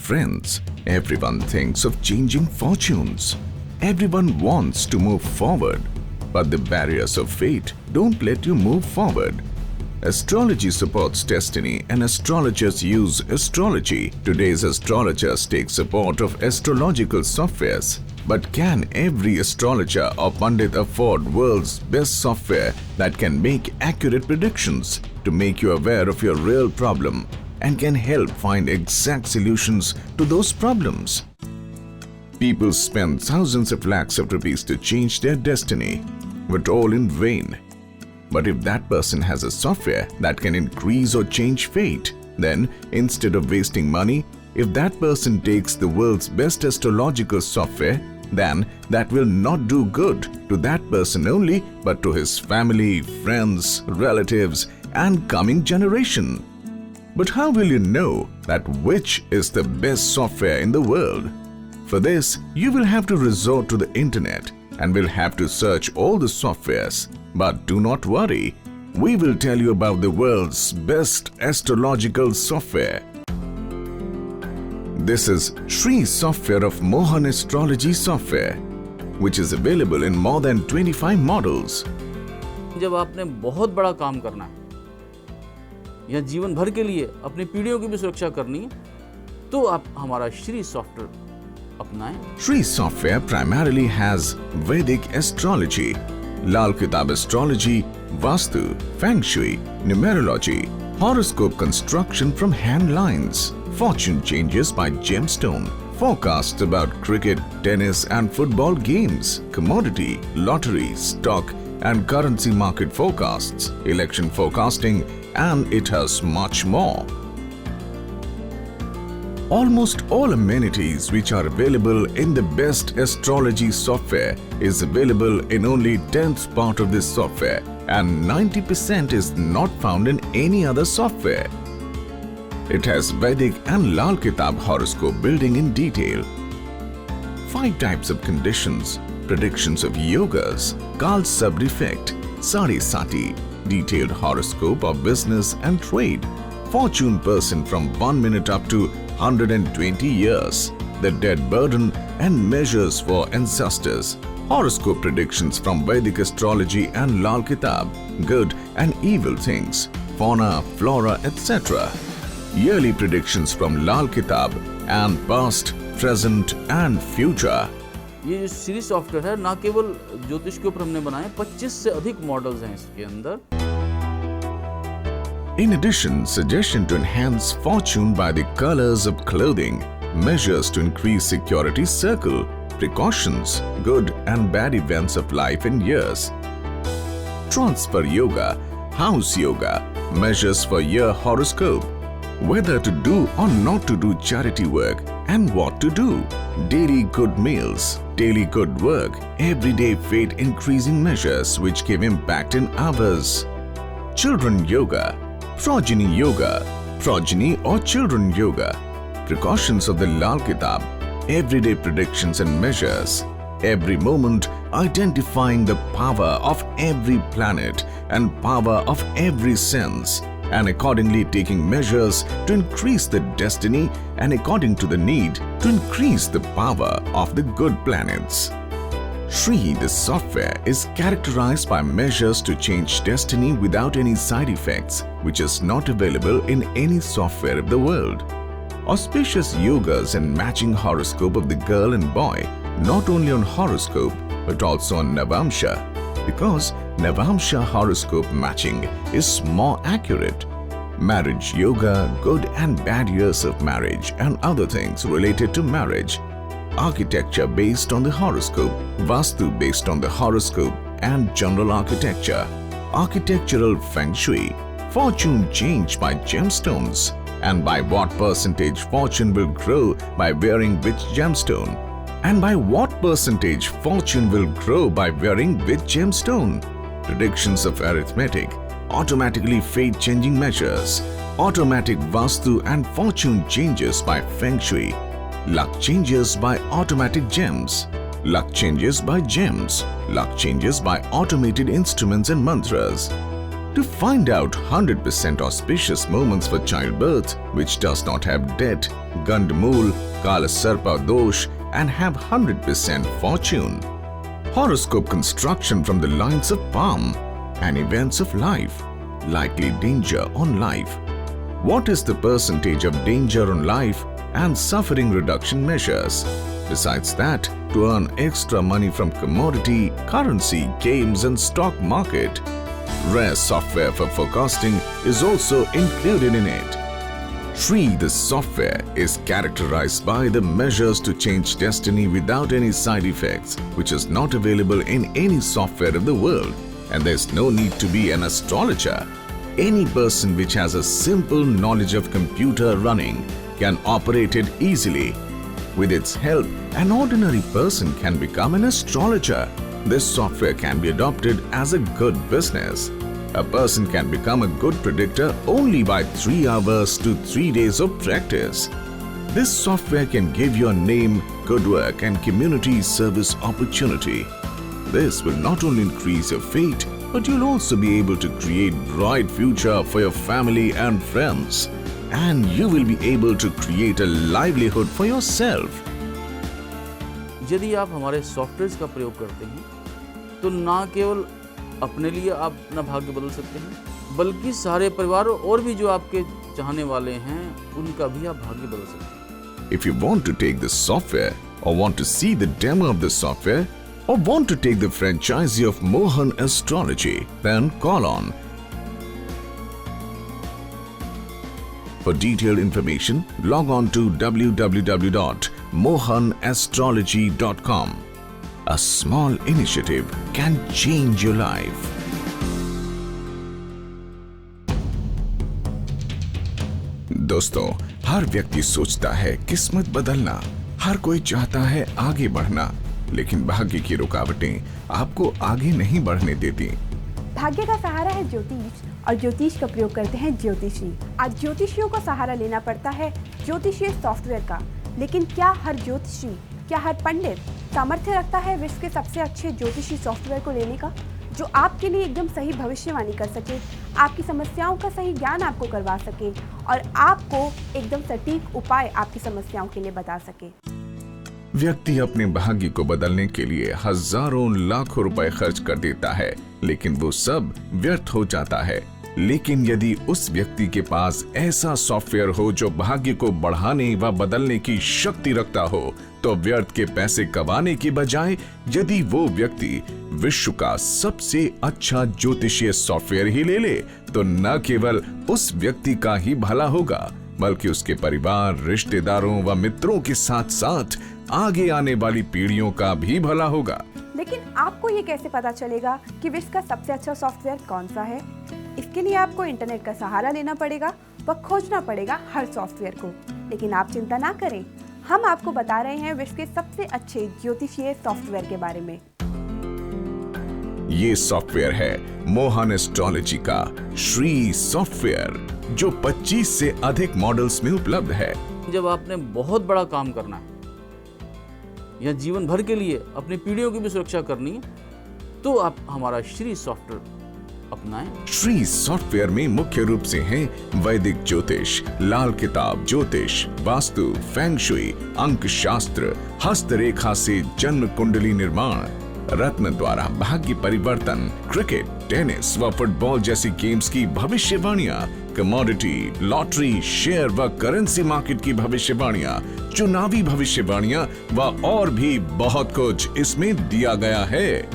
friends, everyone thinks of changing fortunes. Everyone wants to move forward, but the barriers of fate don't let you move forward. Astrology supports destiny and astrologers use astrology. Today's astrologers take support of astrological softwares. But can every astrologer or pundit afford world's best software that can make accurate predictions to make you aware of your real problem and can help find exact solutions to those problems? People spend thousands of lakhs of rupees to change their destiny, but all in vain. But if that person has a software that can increase or change fate, then instead of wasting money, if that person takes the world's best astrological software, then that will not do good to that person only, but to his family, friends, relatives, and coming generation. But how will you know that which is the best software in the world? For this, you will have to resort to the internet and will have to search all the softwares. But do not worry, we will tell you about the world's best astrological software. This is Shree software of Mohan Astrology software, which is available in more than 25 models. जब आपने बहुत बड़ा काम करना है या जीवन भर के लिए अपनी पीढ़ियों की भी सुरक्षा करनी है, तो आप हमारा श्री सॉफ्टवेयर अपनाएं। Shree software primarily has Vedic astrology, Lal Kitab astrology, Vastu, Feng Shui, numerology, horoscope construction from hand lines, fortune changes by gemstone, forecasts about cricket, tennis and football games, commodity, lottery, stock and currency market forecasts, election forecasting, and it has much more. Almost all amenities which are available in the best astrology software is available in only 10th part of this software, and 90% is not found in any other software. It has Vedic and Lal Kitab horoscope building in detail. 5 types of conditions, predictions of yogas, Kal Sabr effect, Sari Sati, detailed horoscope of business and trade, fortune person from 1 minute up to 120 years, the dead burden and measures for ancestors, horoscope predictions from Vedic astrology and Lal Kitab, good and evil things, fauna, flora, etc. Yearly predictions from Lal Kitab and past, present and future. ये जो Shri software है ना केवल ज्योतिष के ऊपर हमने बनाए, 25 से अधिक मॉडल्स हैं इसके अंदर। In addition, suggestion to enhance fortune by the colors of clothing, measures to increase security circle, precautions, good and bad events of life and years. Transfer yoga, house yoga, measures for year horoscope, whether to do or not to do charity work and what to do, daily good meals, daily good work, everyday fate increasing measures which give impact in hours. Children yoga, progeny yoga, progeny or children yoga, precautions of the Lal Kitab, everyday predictions and measures, every moment identifying the power of every planet and power of every sense, and accordingly taking measures to increase the destiny and according to the need to increase the power of the good planets. Shree, the software, is characterized by measures to change destiny without any side effects, which is not available in any software of the world. Auspicious yogas and matching horoscope of the girl and boy, not only on horoscope but also on Navamsha, because Navamsha horoscope matching is more accurate. Marriage yoga, good and bad years of marriage and other things related to marriage. Architecture based on the horoscope, Vastu based on the horoscope and general architecture. Architectural Feng Shui, fortune change by gemstones, and by what percentage fortune will grow by wearing which gemstone, and by what percentage fortune will grow by wearing which gemstone. Predictions of arithmetic, automatically fate changing measures, automatic Vastu and fortune changes by Feng Shui, luck changes by automatic gems, luck changes by gems, luck changes by automated instruments and mantras, To find out 100% auspicious moments for childbirth which does not have debt, Gandamul, Kala Sarpa Dosh and have 100% fortune. Horoscope construction from the lines of palm and events of life. Likely danger on life. What is the percentage of danger on life and suffering reduction measures? Besides that, to earn extra money from commodity, currency, games and stock market. Rare software for forecasting is also included in it. Tree, the software, is characterized by the measures to change destiny without any side effects, which is not available in any software of the world, and there's no need to be an astrologer. Any person which has a simple knowledge of computer running can operate it easily. With its help, an ordinary person can become an astrologer. This software can be adopted as a good business. A person can become a good predictor only by 3 hours to 3 days of practice. This software can give you a name, good work and community service opportunity. This will not only increase your fate, but you'll also be able to create bright future for your family and friends. And you will be able to create a livelihood for yourself. यदि आप हमारे software का प्रयोग करते हैं तो ना केवल अपने लिए आप अपना भाग्य बदल सकते हैं, बल्कि सारे परिवार और भी जो आपके चाहने वाले हैं उनका भी आप भाग्य बदल सकते हैं। If you want to take this software or want to see the demo of the software or want to take the franchisee of Mohan Astrology, then call on. For detailed information, log on to www.mohanastrology.com. A small initiative can change your life. दोस्तों, हर व्यक्ति सोचता है किस्मत बदलना, हर कोई चाहता है आगे बढ़ना, लेकिन भाग्य की रुकावटें आपको आगे नहीं बढ़ने देती। भाग्य का सहारा है ज्योतिष और ज्योतिष का प्रयोग करते हैं ज्योतिषी। आज ज्योतिषियों को सहारा लेना पड़ता है ज्योतिषीय सॉफ्टवेयर का, लेकिन क्या हर ज्योतिषी, क्या हर पंडित सामर्थ्य रखता है विश्व के सबसे अच्छे ज्योतिषी सॉफ्टवेयर को लेने का, जो आपके लिए एकदम सही भविष्यवाणी कर सके, आपकी समस्याओं का सही ज्ञान आपको करवा सके और आपको एकदम सटीक उपाय आपकी समस्याओं के लिए बता सके। व्यक्ति अपने भाग्य को बदलने के लिए हजारों लाखों रुपए खर्च कर देता है, लेकिन वो सब व्यर्थ हो जाता है। लेकिन यदि उस व्यक्ति के पास ऐसा सॉफ्टवेयर हो जो भाग्य को बढ़ाने व बदलने की शक्ति रखता हो, तो व्यर्थ के पैसे कमाने की बजाय यदि वो व्यक्ति विश्व का सबसे अच्छा ज्योतिषीय सॉफ्टवेयर ही ले ले, तो न केवल उस व्यक्ति का ही भला होगा, बल्कि उसके परिवार, रिश्तेदारों व मित्रों के साथ साथ आगे आने वाली पीढ़ियों का भी भला होगा। लेकिन आपको ये कैसे पता चलेगा कि विश्व का सबसे अच्छा सॉफ्टवेयर कौन सा है? इसके लिए आपको इंटरनेट का सहारा लेना पड़ेगा व खोजना पड़ेगा हर सॉफ्टवेयर को। लेकिन आप चिंता ना करें, हम आपको बता रहे हैं विश्व के सबसे अच्छे ज्योतिषीय सॉफ्टवेयर के बारे में। ये सॉफ्टवेयर है मोहन एस्ट्रोलॉजी का श्री सॉफ्टवेयर, जो 25 से अधिक मॉडल्स में उपलब्ध है। जब आपने बहुत बड़ा काम करना है या जीवन भर के लिए अपनी पीढ़ियों की भी सुरक्षा करनी है, तो आप हमारा श्री सॉफ्टवेयर अपनाएं। श्री सॉफ्टवेयर में मुख्य रूप से हैं वैदिक ज्योतिष, लाल किताब ज्योतिष, वास्तु, फेंग शुई, अंक शास्त्र, हस्तरेखा से जन्म कुंडली निर्माण, रत्न द्वारा भाग्य परिवर्तन, क्रिकेट, टेनिस व फुटबॉल जैसी गेम्स की भविष्यवाणियां, कमोडिटी, लॉटरी, शेयर व करेंसी मार्केट की भविष्यवाणियां, चुनावी भविष्यवाणियां व और भी बहुत कुछ इसमें दिया गया है।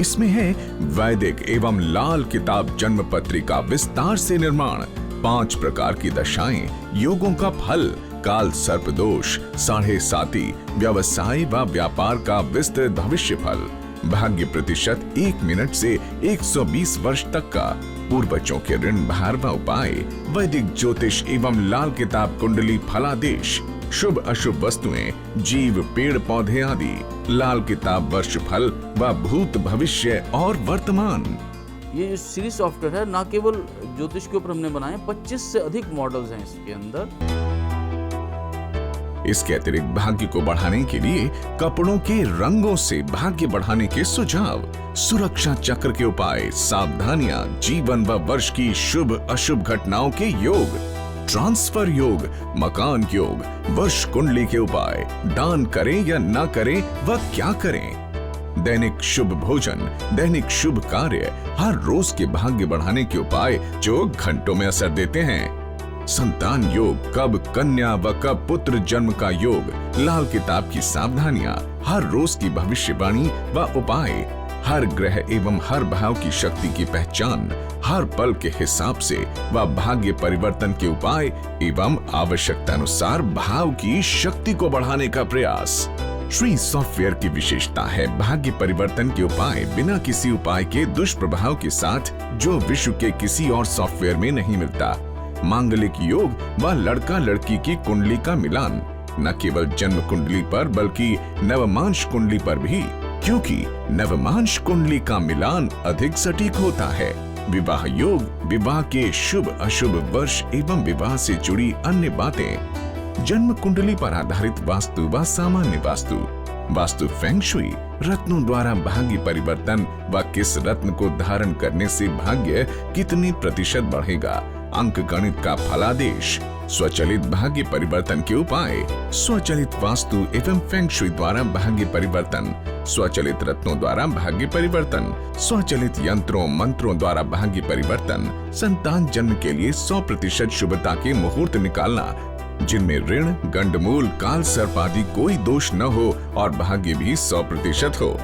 इसमें है वैदिक एवं लाल किताब जन्म पत्रिका विस्तार से निर्माण, 5 प्रकार की दशाएं, योगों का फल, काल सर्प दोष, 7.5, व्यवसाय व व्यापार का विस्तृत भविष्य फल, भाग्य प्रतिशत 1 मिनट से 120 वर्ष तक का, पूर्वजों के ऋण भार व उपाय, वैदिक ज्योतिष एवं लाल किताब कुंडली फलादेश, शुभ अशुभ वस्तुएं, जीव, पेड़ पौधे आदि, लाल किताब वर्ष फल व भूत भविष्य और वर्तमान। ये जो श्री सॉफ्टवेयर है, ना केवल ज्योतिष के ऊपर हमने बनाए, 25 से अधिक मॉडल्स हैं इसके अंदर। इसके अतिरिक्त भाग्य को बढ़ाने के लिए कपड़ों के रंगों से भाग्य बढ़ाने के सुझाव, सुरक्षा चक्र के उपाय, सावधानियां, जीवन व वर्ष की शुभ अशुभ घटनाओं के योग, ट्रांसफर योग, मकान योग, वर्ष कुंडली के उपाय, दान करें या ना करें व क्या करें, दैनिक शुभ भोजन, दैनिक शुभ कार्य, हर रोज के भाग्य बढ़ाने के उपाय जो घंटों में असर देते हैं, संतान योग, कब कन्या व कब पुत्र जन्म का योग, लाल किताब की सावधानियां, हर रोज की भविष्यवाणी व उपाय, हर ग्रह एवं हर भाव की शक्ति की पहचान, हर पल के हिसाब से व भाग्य परिवर्तन के उपाय एवं आवश्यकता अनुसार भाव की शक्ति को बढ़ाने का प्रयास। श्री सॉफ्टवेयर की विशेषता है भाग्य परिवर्तन के उपाय बिना किसी उपाय के दुष्प्रभाव के साथ, जो विश्व के किसी और सॉफ्टवेयर में नहीं मिलता। मांगलिक योग व लड़का लड़की की कुंडली का मिलान, न केवल जन्म कुंडली पर बल्कि नवमांश कुंडली पर भी, क्योंकि नवमांश कुंडली का मिलान अधिक सटीक होता है। विवाह योग, विवाह के शुभ अशुभ वर्ष एवं विवाह से जुड़ी अन्य बातें, जन्म कुंडली पर आधारित वास्तु व सामान्य वास्तु, वास्तु फेंग शुई, रत्नों द्वारा भाग्य परिवर्तन व किस रत्न को धारण करने से भाग्य कितनी प्रतिशत बढ़ेगा, अंक गणित का फलादेश, स्वचलित भाग्य परिवर्तन के उपाय, स्वचलित वास्तु एवं फेंग शुई द्वारा भाग्य परिवर्तन, स्वचलित रत्नों द्वारा भाग्य परिवर्तन, स्वचलित यंत्रों मंत्रों द्वारा भाग्य परिवर्तन, संतान जन्म के लिए 100% शुभता के मुहूर्त निकालना, जिनमें ऋण, गंडमूल, काल सर्प आदि कोई दोष न हो और भाग्य भी 100% हो,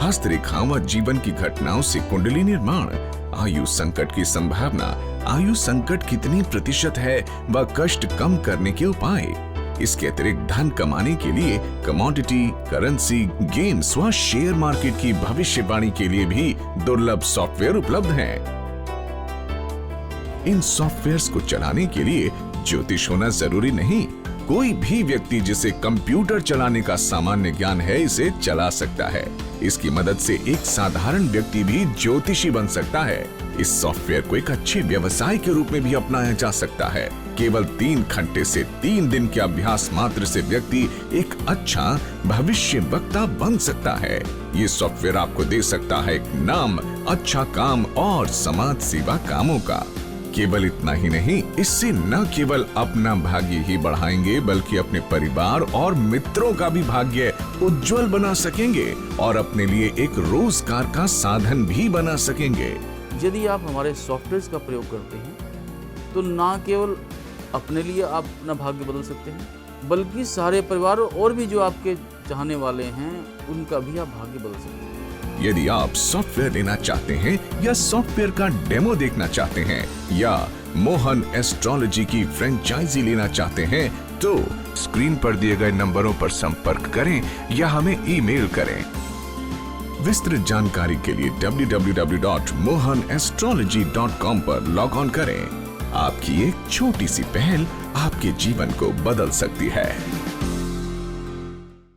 हस्तरेखाओं व जीवन की घटनाओं से कुंडली निर्माण, आयु संकट की संभावना, आयु संकट कितनी प्रतिशत है व कष्ट कम करने के उपाय। इसके अतिरिक्त धन कमाने के लिए कमोडिटी, करेंसी, गेम्स व शेयर मार्केट की भविष्यवाणी के लिए भी दुर्लभ सॉफ्टवेयर उपलब्ध हैं। इन सॉफ्टवेयर्स को चलाने के लिए ज्योतिष होना जरूरी नहीं, कोई भी व्यक्ति जिसे कंप्यूटर चलाने का सामान्य ज्ञान है इसे चला सकता है। इसकी मदद से एक साधारण व्यक्ति भी ज्योतिषी बन सकता है। इस सॉफ्टवेयर को एक अच्छे व्यवसाय के रूप में भी अपनाया जा सकता है। केवल 3 घंटे से 3 दिन के अभ्यास मात्र से व्यक्ति एक अच्छा भविष्य वक्ता बन सकता है। ये सॉफ्टवेयर आपको दे सकता है एक नाम, अच्छा काम और समाज सेवा कामों का। केवल इतना ही नहीं, इससे न केवल अपना भाग्य ही बढ़ाएंगे बल्कि अपने परिवार और मित्रों का भी भाग्य उज्जवल बना सकेंगे और अपने लिए एक रोजगार का साधन भी बना सकेंगे। यदि आप हमारे सॉफ्टवेयर का प्रयोग करते हैं तो न केवल अपने लिए आप अपना भाग्य बदल सकते हैं बल्कि सारे परिवार और भी जो आपके चाहने वाले हैं उनका भी आप भाग्य बदल सकते हैं। यदि आप सॉफ्टवेयर लेना चाहते हैं या सॉफ्टवेयर का डेमो देखना चाहते हैं या मोहन एस्ट्रोलॉजी की फ्रेंचाइजी लेना चाहते हैं तो स्क्रीन पर दिए गए नंबरों पर संपर्क करें या हमें ईमेल करें। विस्तृत जानकारी के लिए www.mohanestrology.com पर लॉग ऑन करें। आपकी एक छोटी सी पहल आपके जीवन को बदल सकती है।